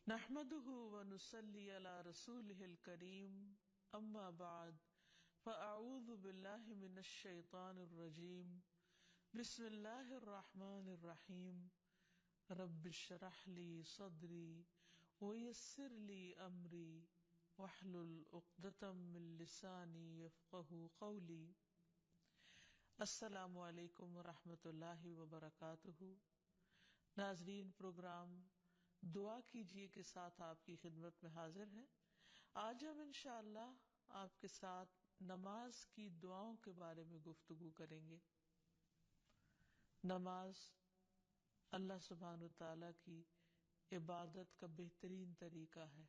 نحمده ونصلي على رسوله الكريم اما بعد فاعوذ بالله من الشيطان الرجيم بسم الله الرحمن الرحيم رب اشرح لي صدري ويسر لي امري واحلل عقدة من لساني يفقهوا قولي۔ السلام علیکم ورحمۃ اللہ وبرکاتہ۔ ناظرین، پروگرام دعا کیجیے کے ساتھ آپ کی خدمت میں حاضر ہے۔ آج ہم انشاءاللہ آپ کے ساتھ نماز کی دعاؤں کے بارے میں گفتگو کریں گے۔ نماز اللہ سبحانہ وتعالی کی عبادت کا بہترین طریقہ ہے۔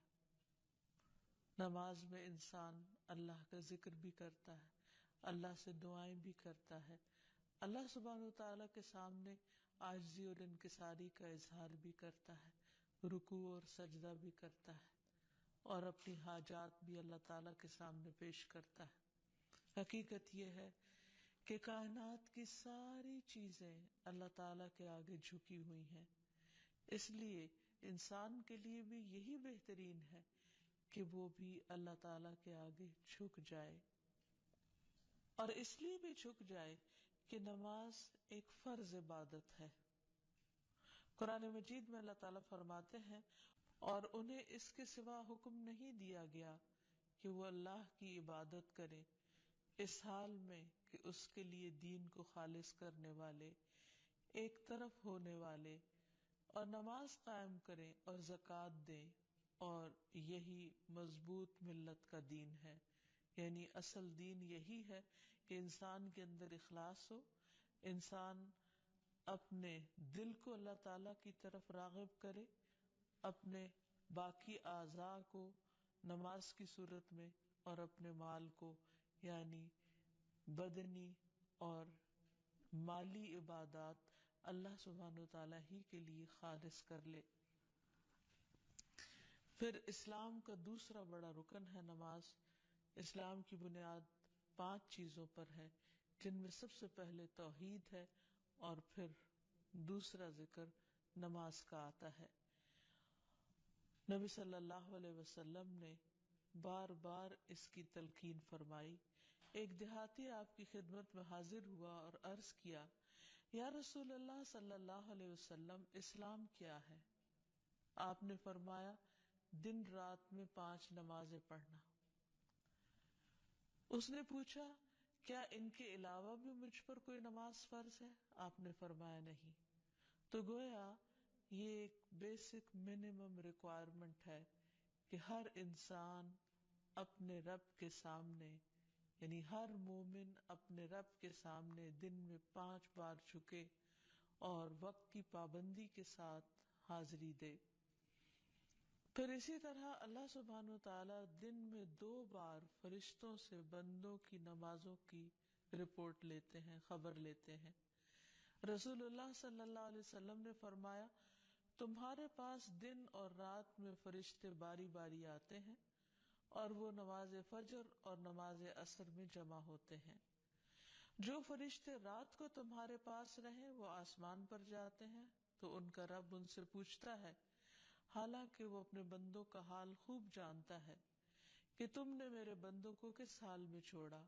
نماز میں انسان اللہ کا ذکر بھی کرتا ہے، اللہ سے دعائیں بھی کرتا ہے، اللہ سبحانہ وتعالی کے سامنے عاجزی اور انکساری کا اظہار بھی کرتا ہے، رکوع اور سجدہ بھی کرتا ہے، اور اپنی حاجات بھی اللہ تعالی کے سامنے پیش کرتا ہے۔ حقیقت یہ ہے کہ کائنات کی ساری چیزیں اللہ تعالی کے آگے جھکی ہوئی ہیں، اس لیے انسان کے لیے بھی یہی بہترین ہے کہ وہ بھی اللہ تعالی کے آگے جھک جائے، اور اس لیے بھی جھک جائے کہ نماز ایک فرض عبادت ہے۔ قرآن مجید میں اللہ تعالیٰ فرماتے ہیں، اور انہیں اس کے سوا حکم نہیں دیا گیا کہ وہ اللہ کی عبادت کریں، اس حال میں کہ اس کے لیے دین کو خالص کرنے والے، ایک طرف ہونے والے، اور نماز قائم کریں اور زکوٰۃ دیں، اور یہی مضبوط ملت کا دین ہے۔ یعنی اصل دین یہی ہے کہ انسان کے اندر اخلاص ہو، انسان اپنے دل کو اللہ تعالی کی طرف راغب کرے، اپنے باقی اعضاء کو نماز کی صورت میں اور اپنے مال کو یعنی بدنی اور مالی عبادات اللہ سبحانہ وتعالی ہی کے لیے خالص کر لے۔ پھر اسلام کا دوسرا بڑا رکن ہے نماز۔ اسلام کی بنیاد 5 چیزوں پر ہے، جن میں سب سے پہلے توحید ہے، اور پھر دوسرا ذکر نماز کا آتا ہے۔ نبی صلی اللہ علیہ وسلم نے بار بار اس کی تلقین فرمائی۔ ایک دیہاتی آپ کی خدمت میں حاضر ہوا اور عرض کیا، یا رسول اللہ صلی اللہ علیہ وسلم، اسلام کیا ہے؟ آپ نے فرمایا، دن رات میں 5 نمازیں پڑھنا۔ اس نے پوچھا، کیا ان کے علاوہ بھی مجھ پر کوئی نماز فرض ہے؟ آپ نے فرمایا نہیں۔ تو گویا یہ ایک بیسک منیمم ریکوائرمنٹ ہے کہ ہر انسان اپنے رب کے سامنے، یعنی ہر مومن اپنے رب کے سامنے دن میں 5 بار جھکے اور وقت کی پابندی کے ساتھ حاضری دے۔ پھر اسی طرح اللہ سبحانہ وتعالی دن میں 2 بار فرشتوں سے بندوں کی نمازوں کی رپورٹ لیتے ہیں، خبر لیتے ہیں۔ رسول اللہ صلی اللہ علیہ وسلم نے فرمایا، تمہارے پاس دن اور رات میں فرشتے باری باری آتے ہیں، اور وہ نماز فجر اور نماز عصر میں جمع ہوتے ہیں۔ جو فرشتے رات کو تمہارے پاس رہیں وہ آسمان پر جاتے ہیں، تو ان کا رب ان سے پوچھتا ہے، حالانکہ وہ اپنے بندوں کا حال خوب جانتا ہے، کہ تم نے میرے بندوں کو کس حال میں چھوڑا؟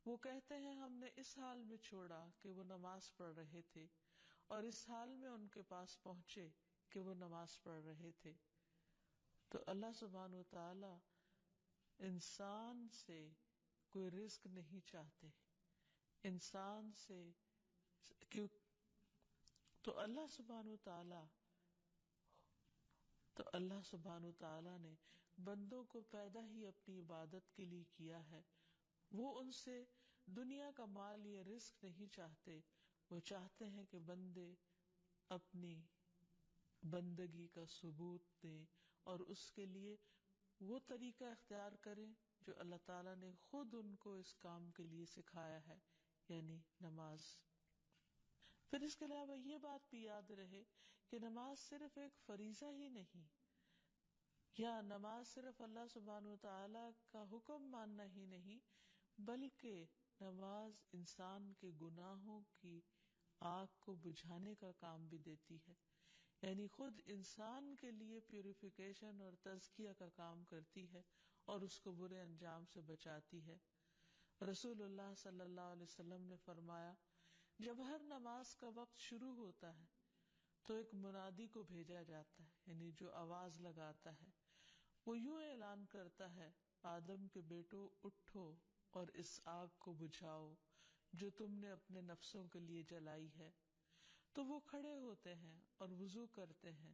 وہ کہتے ہیں، ہم نے اس حال میں چھوڑا کہ وہ نماز پڑھ رہے تھے، اور اس حال میں ان کے پاس پہنچے کہ وہ نماز پڑھ رہے تھے۔ تو اللہ سبحانہ وتعالی انسان سے کوئی رزق نہیں چاہتے، انسان سے کیوں؟ تو اللہ سبحانہ وتعالی نے بندوں کو پیدا ہی اپنی عبادت کے لیے کیا ہے۔ وہ ان سے دنیا کا مال یا رزق نہیں چاہتے، وہ چاہتے ہیں کہ بندے اپنی بندگی کا ثبوت دیں اور اس کے لیے وہ طریقہ اختیار کریں جو اللہ تعالیٰ نے خود ان کو اس کام کے لیے سکھایا ہے، یعنی نماز۔ پھر اس کے علاوہ یہ بات بھی یاد رہے کہ نماز صرف ایک فریضہ ہی نہیں، یا نماز صرف اللہ سبحانہ وتعالی کا حکم ماننا ہی نہیں، بلکہ نماز انسان کے گناہوں کی آگ کو بجھانے کا کام بھی دیتی ہے۔ یعنی خود انسان کے لیے پیوریفیکیشن اور تزکیہ کا کام کرتی ہے اور اس کو برے انجام سے بچاتی ہے۔ رسول اللہ صلی اللہ علیہ وسلم نے فرمایا، جب ہر نماز کا وقت شروع ہوتا ہے تو ایک منادی کو بھیجا جاتا ہے، یعنی جو آواز لگاتا ہے، وہ یوں اعلان کرتا ہے، آدم کے بیٹو اٹھو اور اس آگ کو بجھاؤ جو تم نے اپنے نفسوں کے لیے جلائی ہے۔ تو وہ کھڑے ہوتے ہیں اور وضو کرتے ہیں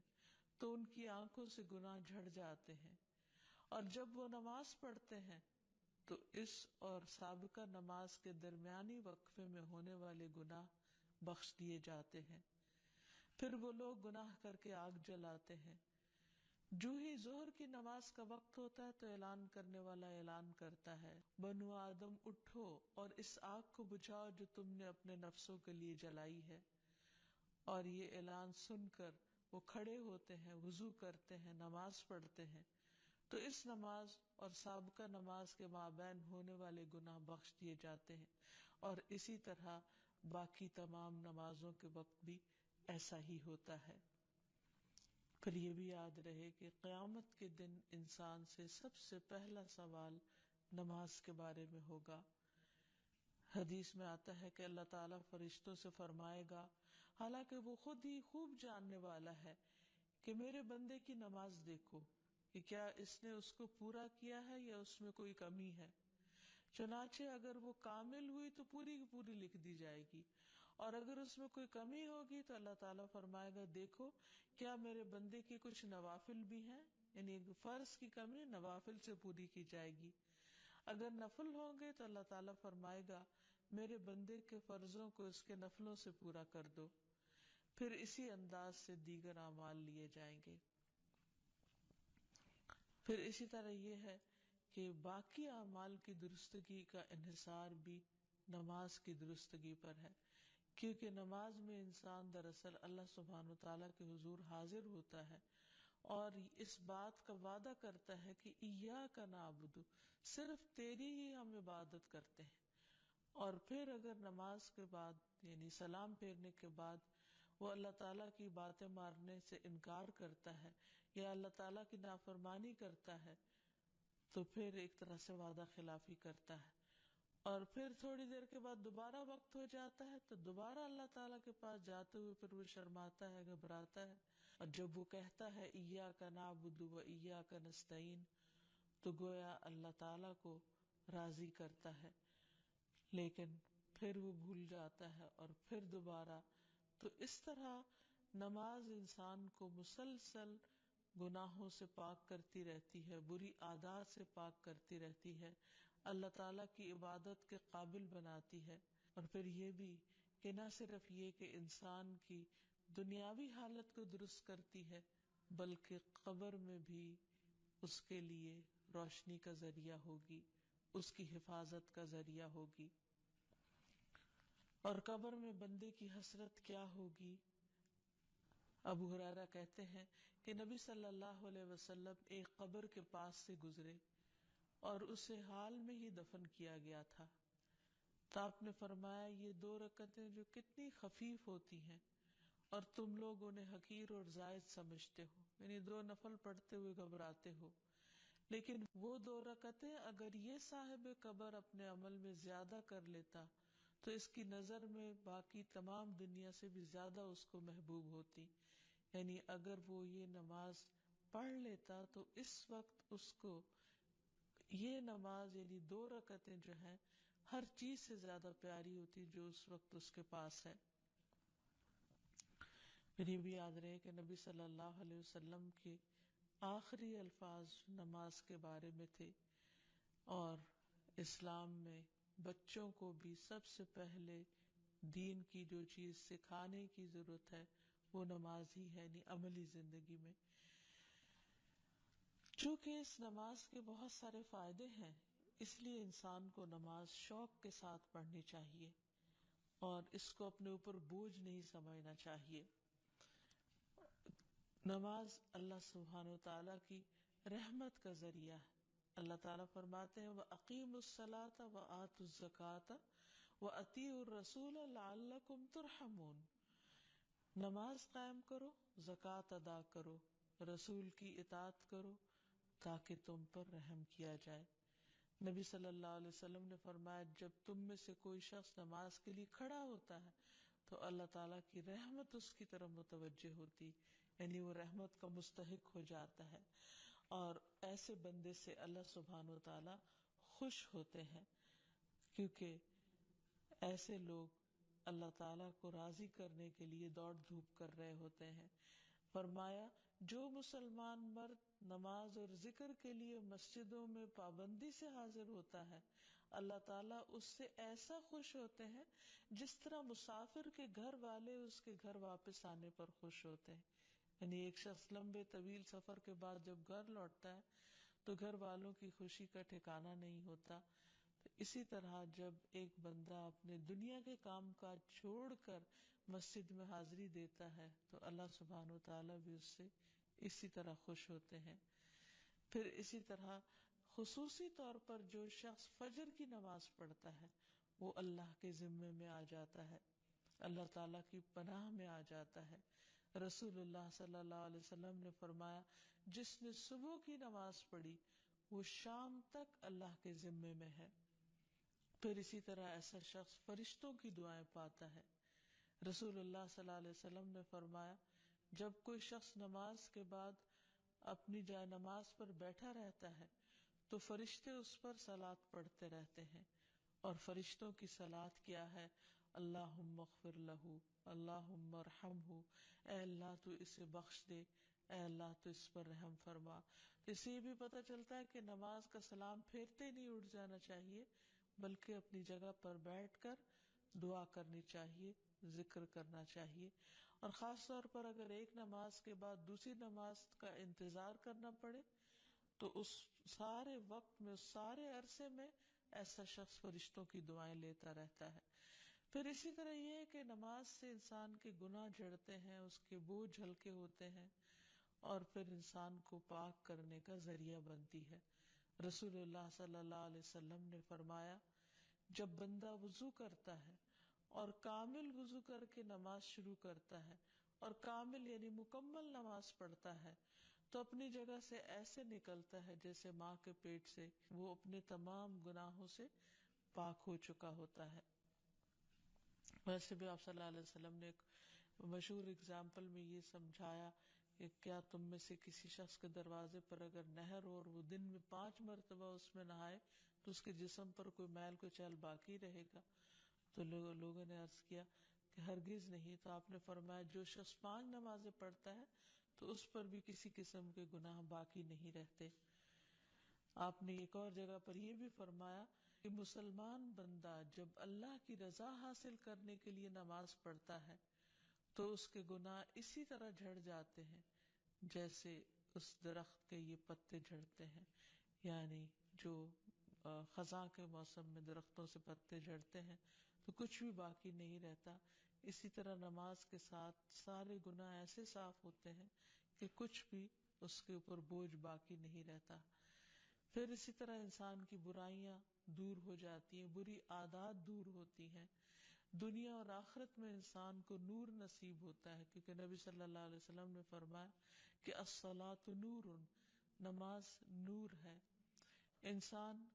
تو ان کی آنکھوں سے گناہ جھڑ جاتے ہیں، اور جب وہ نماز پڑھتے ہیں تو اس اور سابقہ نماز کے درمیانی وقفے میں ہونے والے گناہ بخش دیے جاتے ہیں۔ پھر وہ لوگ گناہ کر کے آگ جلاتے ہیں۔ جو ہی ظہر کی نماز کا وقت ہوتا ہے تو اعلان کرنے والا اعلان کرتا ہے، بنو آدم اٹھو اور اس آگ کو بجھاؤ جو تم نے اپنے نفسوں کے لیے جلائی ہے۔ اور یہ اعلان سن کر وہ کھڑے ہوتے ہیں، وضو کرتے ہیں، نماز پڑھتے ہیں تو اس نماز اور سابقہ نماز کے مابین ہونے والے گناہ بخش دیے جاتے ہیں، اور اسی طرح باقی تمام نمازوں کے وقت بھی ایسا ہی ہوتا ہے۔ پھر یہ بھی یاد رہے کہ قیامت کے دن انسان سے سب سے پہلا سوال نماز کے بارے میں ہوگا۔ حدیث میں آتا ہے کہ اللہ تعالیٰ فرشتوں سے فرمائے گا، حالانکہ وہ خود ہی خوب جاننے والا ہے، کہ میرے بندے کی نماز دیکھو کہ کیا اس نے اس کو پورا کیا ہے یا اس میں کوئی کمی ہے۔ چنانچہ اگر وہ کامل ہوئی تو پوری کی پوری لکھ دی جائے گی، اور اگر اس میں کوئی کمی ہوگی تو اللہ تعالیٰ فرمائے گا، دیکھو کیا میرے بندے کی کچھ نوافل بھی ہیں، یعنی فرض کی کمی نوافل سے پوری کی جائے گی۔ اگر نفل ہوں گے تو اللہ تعالیٰ فرمائے گا، میرے بندے کے فرضوں کو اس کے نفلوں سے پورا کر دو۔ پھر اسی انداز سے دیگر اعمال لیے جائیں گے۔ پھر اسی طرح یہ ہے کہ باقی اعمال کی درستگی کا انحصار بھی نماز کی درستگی پر ہے، کیونکہ نماز میں انسان دراصل اللہ سبحانہ وتعالیٰ کے حضور حاضر ہوتا ہے اور اس بات کا وعدہ کرتا ہے کہ ایاک نعبد، صرف تیری ہی ہم عبادت کرتے ہیں۔ اور پھر اگر نماز کے بعد یعنی سلام پھیرنے کے بعد وہ اللہ تعالیٰ کی باتیں ماننے سے انکار کرتا ہے یا اللہ تعالیٰ کی نافرمانی کرتا ہے تو پھر ایک طرح سے وعدہ خلافی کرتا ہے، اور پھر تھوڑی دیر کے بعد دوبارہ وقت ہو جاتا ہے تو دوبارہ اللہ تعالیٰ کے پاس جاتے ہوئے پھر وہ شرماتا ہے، گھبراتا ہے، اور جب وہ کہتا ہے ایاک نعبد و ایاک نستعین تو گویا اللہ تعالیٰ کو راضی کرتا ہے، لیکن پھر وہ بھول جاتا ہے اور پھر دوبارہ۔ تو اس طرح نماز انسان کو مسلسل گناہوں سے پاک کرتی رہتی ہے، بری عادات سے پاک کرتی رہتی ہے، اللہ تعالیٰ کی عبادت کے قابل بناتی ہے۔ اور پھر یہ بھی کہ نہ صرف یہ کہ انسان کی دنیاوی حالت کو درست کرتی ہے بلکہ قبر میں بھی اس کے لیے روشنی کا ذریعہ ہوگی، اس کی حفاظت کا ذریعہ ہوگی۔ اور قبر میں بندے کی حسرت کیا ہوگی؟ ابو ہریرہ کہتے ہیں کہ نبی صلی اللہ علیہ وسلم ایک قبر کے پاس سے گزرے اور اسے حال میں ہی دفن کیا گیا تھا، تو آپ نے فرمایا، یہ 2 رکعتیں جو کتنی خفیف ہوتی ہیں اور تم لوگ انہیں حقیر اور زائد سمجھتے ہو، یعنی 2 نفل پڑھتے ہوئے گھبراتے ہو، لیکن وہ 2 رکعتیں اگر یہ صاحب قبر اپنے عمل میں زیادہ کر لیتا تو اس کی نظر میں باقی تمام دنیا سے بھی زیادہ اس کو محبوب ہوتی۔ یعنی اگر وہ یہ نماز پڑھ لیتا تو اس وقت اس کو یہ نماز یعنی 2 رکعتیں جو ہیں ہر چیز سے زیادہ پیاری ہوتی جو اس وقت اس کے پاس ہے۔ پھر یہ بھی یاد رہے کہ نبی صلی اللہ علیہ وسلم کے آخری الفاظ نماز کے بارے میں تھے، اور اسلام میں بچوں کو بھی سب سے پہلے دین کی جو چیز سکھانے کی ضرورت ہے وہ نماز ہی ہے، یعنی عملی زندگی میں۔ چونکہ اس نماز کے بہت سارے فائدے ہیں، اس لیے انسان کو نماز شوق کے ساتھ پڑھنی چاہیے اور اس کو اپنے اوپر بوجھ نہیں سمجھنا چاہیے۔ نماز اللہ سبحانہ وتعالیٰ کی رحمت کا ذریعہ ہے۔ اللہ تعالیٰ فرماتے ہیں وَأَقِيمُوا الصَّلَاةَ وَآتُوا الزَّكَاةَ وَأَطِيعُوا الرَّسُولَ لَعَلَّكُمْ تُرْحَمُونَ۔ نماز قائم کرو، زکوٰۃ ادا کرو، رسول کی اطاعت کرو تاکہ تم پر رحم کیا جائے۔ نبی صلی اللہ علیہ وسلم نے فرمایا جب تم میں سے کوئی شخص نماز کے لیے کھڑا ہوتا ہے تو اللہ تعالیٰ کی رحمت اس کی طرف متوجہ ہوتی، یعنی وہ رحمت کا مستحق ہو جاتا ہے، اور ایسے بندے سے اللہ سبحانہ و تعالیٰ خوش ہوتے ہیں، کیونکہ ایسے لوگ اللہ تعالیٰ کو راضی کرنے کے لیے دوڑ دھوپ کر رہے ہوتے ہیں۔ فرمایا جو مسلمان مرد نماز اور ذکر کے لیے مسجدوں میں پابندی سے حاضر ہوتا ہے، اللہ تعالیٰ اس سے ایسا خوش ہوتے ہیں جس طرح مسافر کے گھر والے اس کے گھر واپس آنے پر خوش ہوتے ہیں۔ یعنی ایک شخص لمبے طویل سفر کے بعد جب گھر لوٹتا ہے تو گھر والوں کی خوشی کا ٹھکانہ نہیں ہوتا۔ تو اسی طرح جب ایک بندہ اپنے دنیا کے کام کاج چھوڑ کر مسجد میں حاضری دیتا ہے تو اللہ سبحانہ و تعالیٰ بھی اس سے اسی طرح خوش ہوتے ہیں۔ پھر اسی طرح خصوصی طور پر جو شخص فجر کی نماز پڑھتا ہے وہ اللہ کے ذمے میں آ جاتا ہے، اللہ تعالیٰ کی پناہ میں آ جاتا ہے۔ رسول اللہ صلی اللہ علیہ وسلم نے فرمایا جس نے صبح کی نماز پڑھی وہ شام تک اللہ کے ذمے میں ہے۔ پھر اسی طرح ایسا شخص فرشتوں کی دعائیں پاتا ہے۔ رسول اللہ صلی اللہ علیہ وسلم نے فرمایا جب کوئی شخص نماز کے بعد اپنی جائے نماز پر بیٹھا رہتا ہے تو فرشتے اس پر صلات پڑھتے رہتے ہیں، اور فرشتوں کی صلات کیا ہے؟ اللہم اغفر لہ، اللہم ارحمہ، اے اللہ تو اسے بخش دے، اے اللہ تو اس پر رحم فرما۔ تو اس سے یہ بھی پتہ چلتا ہے کہ نماز کا سلام پھیرتے نہیں اٹھ جانا چاہیے، بلکہ اپنی جگہ پر بیٹھ کر دعا کرنی چاہیے، ذکر کرنا چاہیے، اور خاص طور پر اگر ایک نماز کے بعد دوسری نماز کا انتظار کرنا پڑے تو اس سارے وقت میں، اس سارے عرصے میں ایسا شخص فرشتوں کی دعائیں لیتا رہتا ہے۔ پھر اسی طرح یہ ہے کہ نماز سے انسان کے گناہ جھڑتے ہیں، اس کے بوجھ ہلکے ہوتے ہیں، اور پھر انسان کو پاک کرنے کا ذریعہ بنتی ہے۔ رسول اللہ صلی اللہ علیہ وسلم نے فرمایا جب بندہ وضو کرتا ہے اور کامل وضو کر کے نماز شروع کرتا ہے، اور کامل یعنی مکمل نماز پڑھتا ہے، تو اپنی جگہ سے ایسے نکلتا ہے جیسے ماں کے پیٹ سے وہ اپنے تمام گناہوں سے پاک ہو چکا ہوتا ہے۔ ویسے بھی آپ صلی اللہ علیہ وسلم نے ایک مشہور اگزامپل میں یہ سمجھایا کہ کیا تم میں سے کسی شخص کے دروازے پر اگر نہر ہو اور وہ دن میں 5 مرتبہ اس میں نہائے تو اس کے جسم پر کوئی میل کوئی چیل باقی رہے گا؟ تو لوگوں نے عرض کیا کہ ہرگز نہیں۔ تو آپ نے فرمایا جو شخص 5 نمازیں پڑھتا ہے تو اس پر بھی کسی قسم کے گناہ باقی نہیں رہتے۔ آپ نے ایک اور جگہ پر یہ بھی فرمایا کہ مسلمان بندہ جب اللہ کی رضا حاصل کرنے کے لیے نماز پڑھتا ہے تو اس کے گناہ اسی طرح جھڑ جاتے ہیں جیسے اس درخت کے یہ پتے جھڑتے ہیں، یعنی جو خزاں کے موسم میں درختوں سے پتے جھڑتے ہیں تو کچھ بھی باقی نہیں رہتا۔ اسی طرح نماز کے ساتھ سارے گناہ ایسے صاف ہوتے ہیں کہ کچھ بھی اس کے اوپر بوجھ باقی نہیں رہتا۔ پھر اسی طرح انسان کی برائیاں دور ہو جاتی ہیں، بری عادات دور ہوتی ہیں، دنیا اور آخرت میں انسان کو نور نصیب ہوتا ہے، کیونکہ نبی صلی اللہ علیہ وسلم نے فرمایا کہ الصلاۃ نور، نماز نور ہے، انسان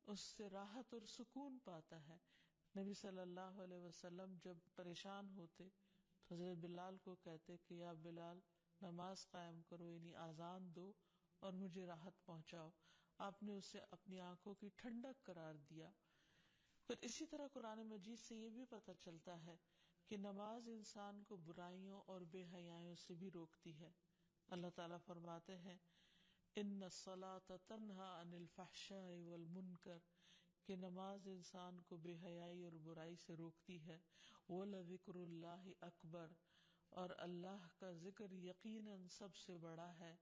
اس سے راحت اور سکون پاتا ہے۔ نبی صلی اللہ علیہ وسلم جب پریشان ہوتے تو حضرت بلال کو کہتے کہ یا بلال نماز قائم کرو، یعنی اذان دو اور مجھے راحت پہنچاؤ۔ آپ نے اسے اپنی آنکھوں کی ٹھنڈک قرار دیا۔ پھر اسی طرح قرآن مجید سے یہ بھی پتہ چلتا ہے کہ نماز انسان کو برائیوں اور بے حیائیوں سے بھی روکتی ہے۔ اللہ تعالیٰ فرماتے ہیں ان الصلاۃ تنہی عن الفحشاء والمنکر، کہ نماز انسان کو بے حیائی اور برائی سے روکتی ہے۔ وَلَذِكْرُ اللَّهِ اکبر، اور اللہ کا ذکر یقیناً سب سے بڑا ہے۔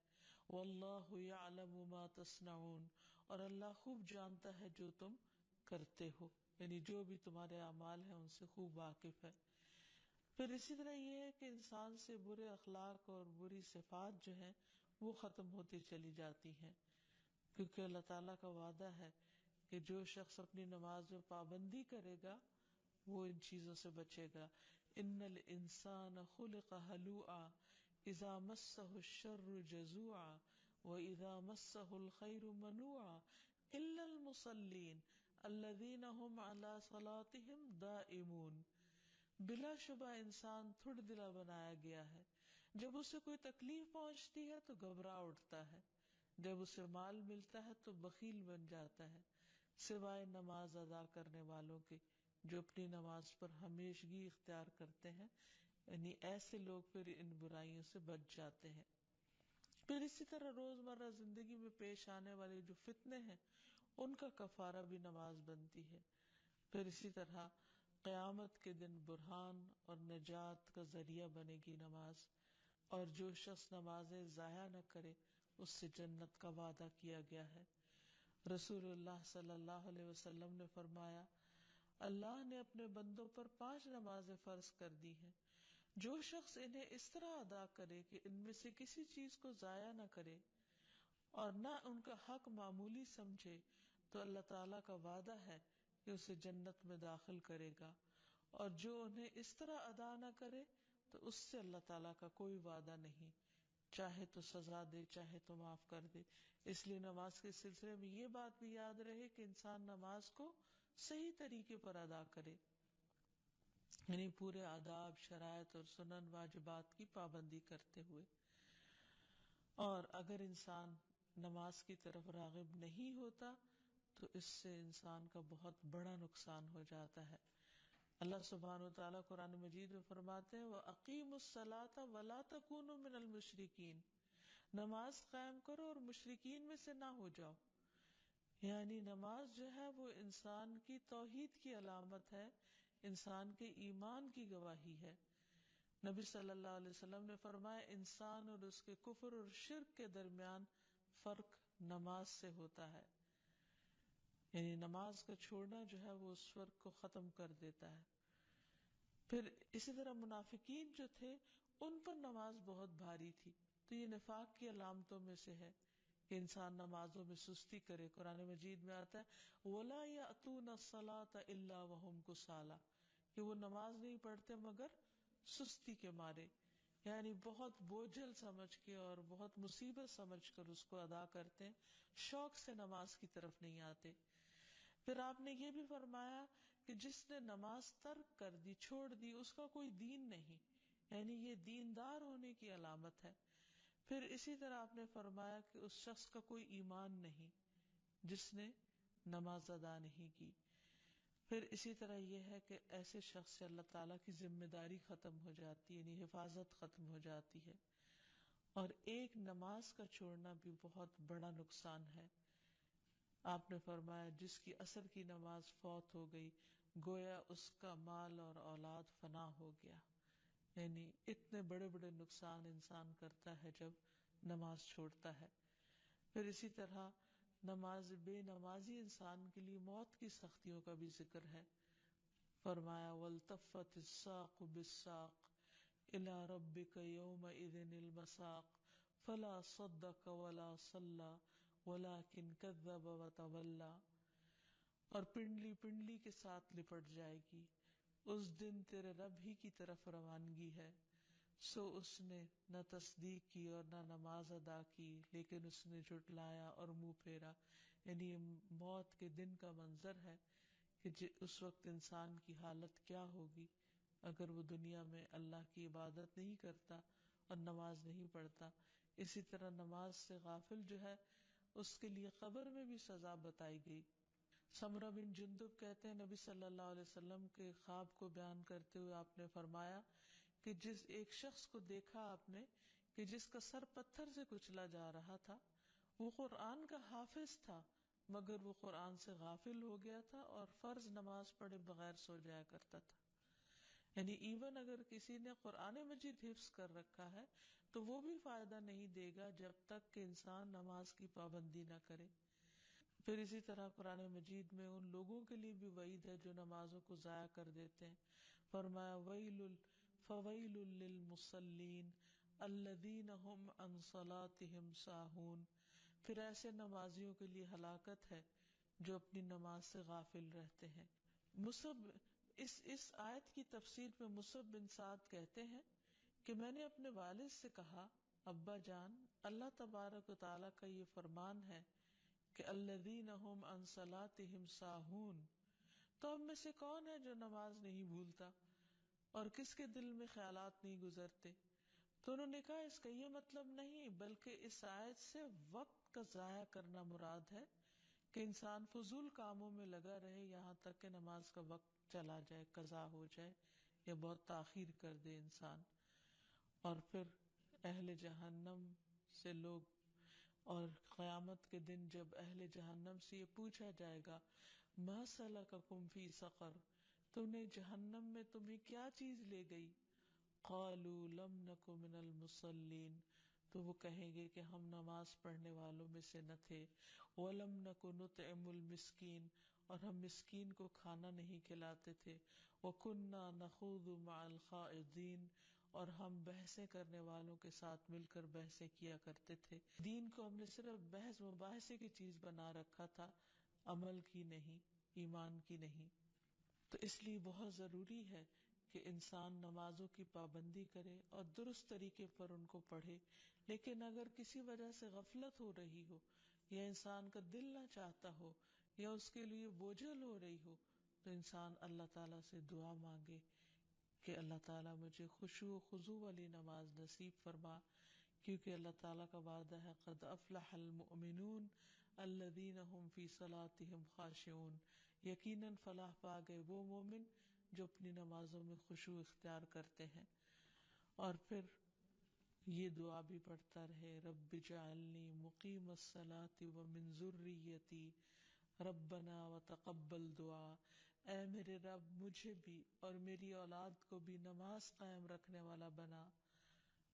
وَاللَّهُ يَعْلَمُ مَا تَصْنَعُونَ، اور اللہ خوب جانتا ہے جو تم کرتے ہو، یعنی جو بھی تمہارے اعمال ہیں ان سے خوب واقف ہے۔ پھر اسی طرح یہ ہے کہ انسان سے برے اخلاق اور بری صفات جو ہیں وہ ختم ہوتی چلی جاتی ہیں، کیونکہ اللہ تعالیٰ کا وعدہ ہے کہ جو شخص اپنی نماز میں پابندی کرے گا وہ ان چیزوں سے بچے گا۔ ان الانسان خلق ہلوعا اذا مسہ الشر جزوعا واذا مسہ الخیر منوعا الا المصلین الذین هم علی صلاتهم دائمون. بلا شبہ انسان تھوڑ دلا بنایا گیا ہے، جب اسے کوئی تکلیف پہنچتی ہے تو گھبرا اٹھتا ہے، جب اسے مال ملتا ہے تو بخیل بن جاتا ہے، سوائے نماز ادا کرنے والوں کے جو اپنی نماز پر ہمیشگی اختیار کرتے ہیں. یعنی ایسے لوگ پھر ان برائیوں سے بچ جاتے ہیں. پھر اسی طرح روزمرہ زندگی میں پیش آنے والے جو فتنے ہیں ان کا کفارہ بھی نماز بنتی ہے. پھر اسی طرح قیامت کے دن برہان اور نجات کا ذریعہ بنے گی نماز، اور جو شخص نمازیں ضائع نہ کرے اس سے جنت کا وعدہ کیا گیا ہے. رسول اللہ صلی اللہ علیہ وسلم نے فرمایا، اللہ نے اپنے بندوں پر 5 نمازیں فرض کر دی ہیں، جو شخص انہیں اس طرح ادا کرے کہ ان میں سے کسی چیز کو ضائع نہ کرے اور نہ ان کا حق معمولی سمجھے تو اللہ تعالیٰ کا وعدہ ہے کہ اسے جنت میں داخل کرے گا، اور جو انہیں اس طرح ادا نہ کرے تو اس سے اللہ تعالیٰ کا کوئی وعدہ نہیں، چاہے تو سزا دے چاہے تو معاف کر دے. اس لیے نماز کے سلسلے میں یہ بات بھی یاد رہے کہ انسان نماز کو صحیح طریقے پر ادا کرے، یعنی پورے آداب، شرائط اور سنن واجبات کی پابندی کرتے ہوئے. اور اگر انسان نماز کی طرف راغب نہیں ہوتا تو اس سے انسان کا بہت بڑا نقصان ہو جاتا ہے. اللہ سبحانہ وتعالیٰ قرآن مجید میں فرماتے ہیں وَأَقِيمُوا الصَّلَاةَ وَلَا تَكُونُوا مِنَ الْمُشْرِكِينَ، نماز قائم کرو اور مشرکین میں سے نہ ہو جاؤ. یعنی نماز جو ہے وہ انسان کی توحید کی علامت ہے، انسان کے ایمان کی گواہی ہے. نبی صلی اللہ علیہ وسلم نے فرمایا انسان اور اس کے کفر اور شرک کے درمیان فرق نماز سے ہوتا ہے، یعنی نماز کا چھوڑنا جو ہے وہ اس فرق کو ختم کر دیتا ہے. پھر اسی طرح منافقین جو تھے ان پر نماز بہت بھاری تھی، تو یہ نفاق کی علامتوں میں سے ہے کہ انسان نمازوں میں سستی کرے. قرآن مجید میں آتا ہے وَلَا يَأْتُونَ الصَّلَاةَ إِلَّا وَهُمْ كُسَالَىٰ، کہ وہ نماز نہیں پڑھتے مگر سستی کے مارے، یعنی بہت بوجھل سمجھ کے اور بہت مصیبت سمجھ کر اس کو ادا کرتے ہیں، شوق سے نماز کی طرف نہیں آتے. پھر آپ نے یہ بھی فرمایا کہ جس نے نماز ترک کر دی، چھوڑ دی، اس کا کوئی دین نہیں، یعنی یہ دیندار ہونے کی علامت ہے. پھر اسی طرح آپ نے فرمایا کہ اس شخص کا کوئی ایمان نہیں جس نے نماز ادا نہیں کی. پھر اسی طرح یہ ہے کہ ایسے شخص سے اللہ تعالیٰ کی ذمہ داری ختم ہو جاتی ہے، یعنی حفاظت ختم ہو جاتی ہے. اور ایک نماز کا چھوڑنا بھی بہت بڑا نقصان ہے. آپ نے فرمایا جس کی عصر کی نماز فوت ہو گئی گویا اس کا مال اور اولاد فنا ہو گیا. یعنی اتنے بڑے بڑے نقصان انسان کرتا ہے جب نماز چھوڑتا ہے. پھر اسی طرح بے نمازی انسان کے لیے موت کی سختیوں کا بھی ذکر ہے. فرمایا وَالْتَفَّتِ السَّاقُ بِالسَّاقِ إِلَىٰ رَبِّكَ يَوْمَئِذٍ الْمَسَاقُ فَلَا صَدَّقَ وَلَا صَلَّىٰ وَلَٰكِنْ كَذَّبَ وَتَوَلَّىٰ. اور پنڈلی پنڈلی کے ساتھ لپٹ جائے گی، اس دن تیرے رب ہی کی طرف روانگی ہے، سو اس نے نہ تصدیق کی اور نہ نماز ادا کی، لیکن اس نے جھٹلایا اور منہ پھیرا. یعنی یہ موت کے دن کا منظر ہے کہ اس وقت انسان کی حالت کیا ہوگی اگر وہ دنیا میں اللہ کی عبادت نہیں کرتا اور نماز نہیں پڑھتا. اسی طرح نماز سے غافل جو ہے اس کے لیے قبر میں بھی سزا بتائی گئی. سمرہ بن جندب کہتے ہیں نبی صلی اللہ علیہ وسلم کے خواب کو بیان کرتے ہوئے آپ نے فرمایا کہ جس ایک شخص کو دیکھا آپ نے کہ جس کا سر پتھر سے کچلا جا رہا تھا، وہ قرآن کا حافظ تھا مگر وہ قرآن سے غافل ہو گیا تھا اور فرض نماز پڑھے بغیر سو جایا کرتا تھا. یعنی ایون اگر کسی نے قرآن مجید حفظ کر رکھا ہے تو وہ بھی فائدہ نہیں دے گا جب تک کہ انسان نماز کی پابندی نہ کرے. پھر اسی طرح قرآن مجید میں ان لوگوں کے لیے بھی وعید ہے جو نمازوں کو ضائع کر دیتے ہیں. فرمایا فویل للمصلین الذین هم عن صلاتهم ساہون. پھر ایسے نمازیوں کے لیے ہلاکت ہے جو اپنی نماز سے غافل رہتے ہیں. مصعب اس آیت کی تفسیر میں مصعب بن سعد کہتے ہیں کہ میں نے اپنے والد سے کہا، ابا جان، اللہ تبارک و تعالیٰ کا یہ فرمان ہے کہ الذین ھم عن صلاتہم ساہون، تو ہم میں سے کون ہے جو نماز نہیں بھولتا اور کس کے دل میں خیالات نہیں گزرتے؟ تو انہوں نے کہا اس کا یہ مطلب نہیں، بلکہ اس آیت سے وقت کا ضائع کرنا مراد ہے کہ انسان فضول کاموں میں لگا رہے یہاں تک کہ نماز کا وقت چلا جائے، قضا ہو جائے یا بہت تاخیر کر دے انسان۔ اور پھر اہل جہنم سے لوگ، اور قیامت کے دن جب اہل جہنم سے یہ پوچھا جائے گا ما سلککم فی سقر، تم نے جہنم میں تمہیں کیا چیز لے گئی؟ قالوا لم نک من المصلین، تو وہ کہیں گے کہ ہم نماز پڑھنے والوں میں سے نہ تھے، ولم نک نطعم المسکین، اور ہم مسکین کو کھانا نہیں کھلاتے تھے، وکنا نخوض مع الخائضین، اور ہم بحثیں کرنے والوں کے ساتھ مل کر بحثیں کیا کرتے تھے۔ دین کو ہم نے صرف بحث مباحثے کی چیز بنا رکھا تھا، عمل کی نہیں، ایمان کی نہیں۔ تو اس لیے بہت ضروری ہے کہ انسان نمازوں کی پابندی کرے اور درست طریقے پر ان کو پڑھے، لیکن اگر کسی وجہ سے غفلت ہو رہی ہو یا انسان کا دل نہ چاہتا ہو یا اس کے لیے بوجھل ہو رہی ہو، تو انسان اللہ تعالیٰ سے دعا مانگے کہ اللہ تعالیٰ مجھے خشوع و خضوع والی نماز نصیب فرما، کیونکہ اللہ تعالیٰ کا وعدہ ہے قد افلح المؤمنون الذین هم فی صلاتهم خاشعون، یقیناً فلاح پا گئے وہ مومن جو اپنی نمازوں میں خشوع اختیار کرتے ہیں۔ اور پھر یہ دعا بھی پڑھتا رہے، رب اجعلنی مقیم الصلاۃ ومن ذریتی ربنا وتقبل دعا، اے میرے رب مجھے بھی اور میری اولاد کو بھی نماز قائم رکھنے والا بنا،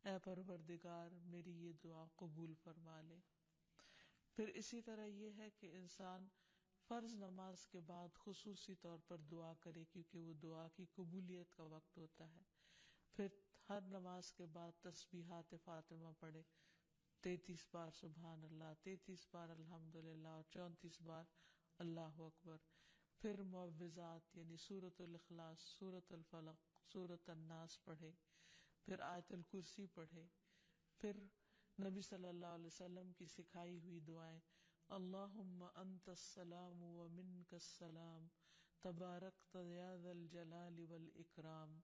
اے پروردگار میری یہ دعا قبول فرما لے۔ پھر اسی طرح یہ ہے کہ انسان فرض نماز کے بعد خصوصی طور پر دعا کرے، کیونکہ وہ دعا کی قبولیت کا وقت ہوتا ہے۔ پھر ہر نماز کے بعد تسبیحات فاطمہ پڑھے، 33 بار سبحان اللہ، 33 بار الحمدللہ اور 34 بار اللہ اکبر۔ پھر معوذات یعنی سورۃ الاخلاص، سورۃ الفلق، سورۃ الناس پڑھے، پھر آیت الکرسی پڑھے، پھر نبی صلی اللہ علیہ وسلم کی سکھائی ہوئی دعائیں، اللہم انت السلام ومنک السلام تبارکت یا ذا الجلال والاکرام،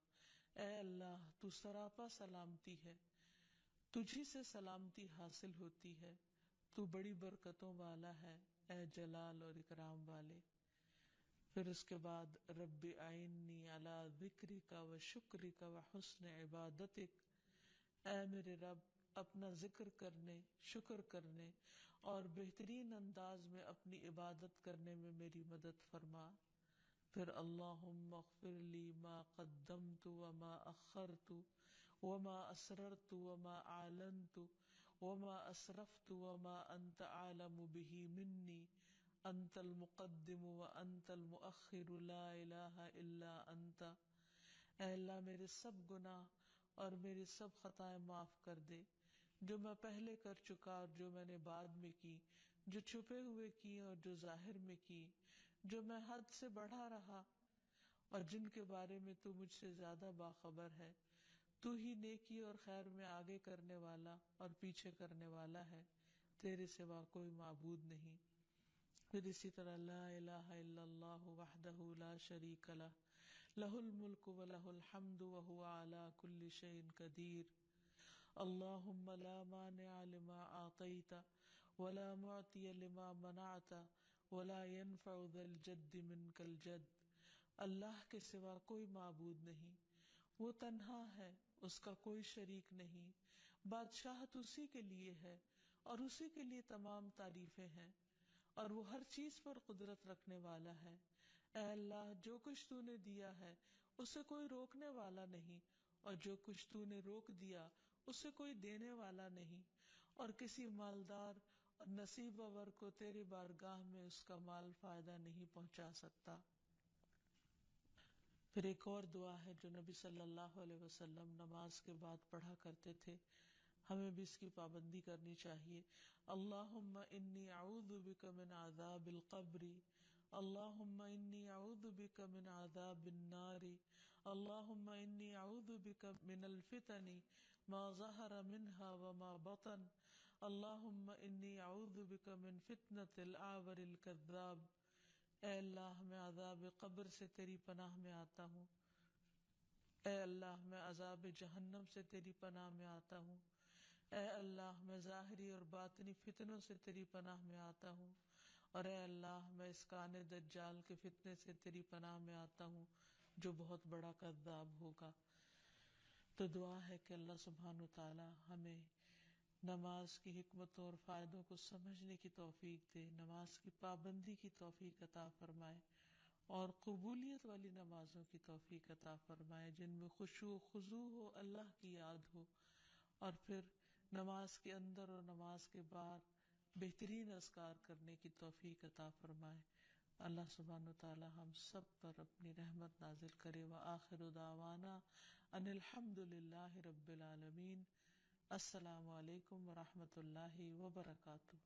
اے اللہ تو سراپا سلامتی ہے، تجھی سے سلامتی حاصل ہوتی ہے، تو بڑی برکتوں والا ہے، اے جلال اور اکرام والے۔ پھر اس کے بعد رب اعنی علی ذکرک و شکرک و حسن عبادتک، اے میرے رب اپنا ذکر کرنے، شکر کرنے اور بہترین انداز میں اپنی عبادت کرنے میں میری مدد فرما۔ پھر اللہم اغفر لی ما قدمت وما اخرت وما اسررت وما اعلنت وما اسرفت وما انت اعلم به منی، انت المقدم وانت المؤخر لا الہ الا انت، اے اللہ میرے سب گناہ اور میری سب خطائیں معاف کر دے، جو میں پہلے کر چکا اور جو میں نے بعد میں کی، جو چھپے ہوئے کی اور جو ظاہر میں کی، جو میں حد سے بڑھا رہا اور جن کے بارے میں تو مجھ سے زیادہ باخبر ہے۔ تو ہی نیکی اور خیر میں آگے کرنے والا اور پیچھے کرنے والا ہے، تیرے سوا کوئی معبود نہیں۔ پھر اسی طرح لا الہ الا اللہ وحدہ لا شریک لہ، لہ الملک ولہ الحمد وہو علی کل شیء قدیر، اللہم لا مانع لما اعطیت ولا معطی لما منعت ولا ينفع ذا الجد منک الجد، اللہ کے سوا کوئی معبود نہیں، وہ تنہا ہے، اس کا کوئی شریک نہیں، بادشاہت اسی کے لیے ہے اور اسی کے لیے تمام تعریفیں ہیں، اور وہ ہر چیز پر قدرت رکھنے والا ہے۔ اے اللہ جو کچھ تو نے دیا ہے اسے کوئی روکنے والا نہیں، اور جو کچھ تو نے روک دیا اسے کوئی دینے والا نہیں، اور کسی مالدار اور نصیب ور کو تیرے بارگاہ میں اس کا مال فائدہ نہیں پہنچا سکتا۔ پھر ایک اور دعا ہے جو نبی صلی اللہ علیہ وسلم نماز کے بعد پڑھا کرتے تھے، ہمیں بھی اس کی پابندی کرنی چاہیے۔ اللہم انی اعوذ بک من عذاب القبر، اللهم إني أعوذ بك من عذاب النار اللهم إني أعوذ بك من الفتن ما ظهر منها وما بطن اللهم إني أعوذ بك من فتنة الأعور الكذاب. اے اللہ میں عذاب قبر سے تیری پناہ میں آتا ہوں. اے اللہ میں عذاب جہنم سے تیری پناہ میں آتا ہوں. اے اللہ میں ظاہری اور باطنی فتنوں سے تیری پناہ میں آتا ہوں. اور اے اللہ میں اس کان دجال کے فتنے سے تیری پناہ میں آتا ہوں جو بہت بڑا کذاب ہوگا. تو دعا ہے کہ اللہ سبحانہ و تعالی ہمیں نماز کی حکمتوں اور فائدوں کو سمجھنے کی توفیق دے، نماز کی پابندی کی توفیق عطا فرمائے اور قبولیت والی نمازوں کی توفیق عطا فرمائے جن میں خشوع و خضوع ہو، اللہ کی یاد ہو، اور پھر نماز کے اندر اور نماز کے بعد بہترین اذکار کرنے کی توفیق عطا فرمائے. اللہ سبحانہ وتعالی ہم سب پر اپنی رحمت نازل کرے. وآخر دعوانا ان الحمد للہ رب العالمین. السلام علیکم ورحمۃ اللہ وبرکاتہ.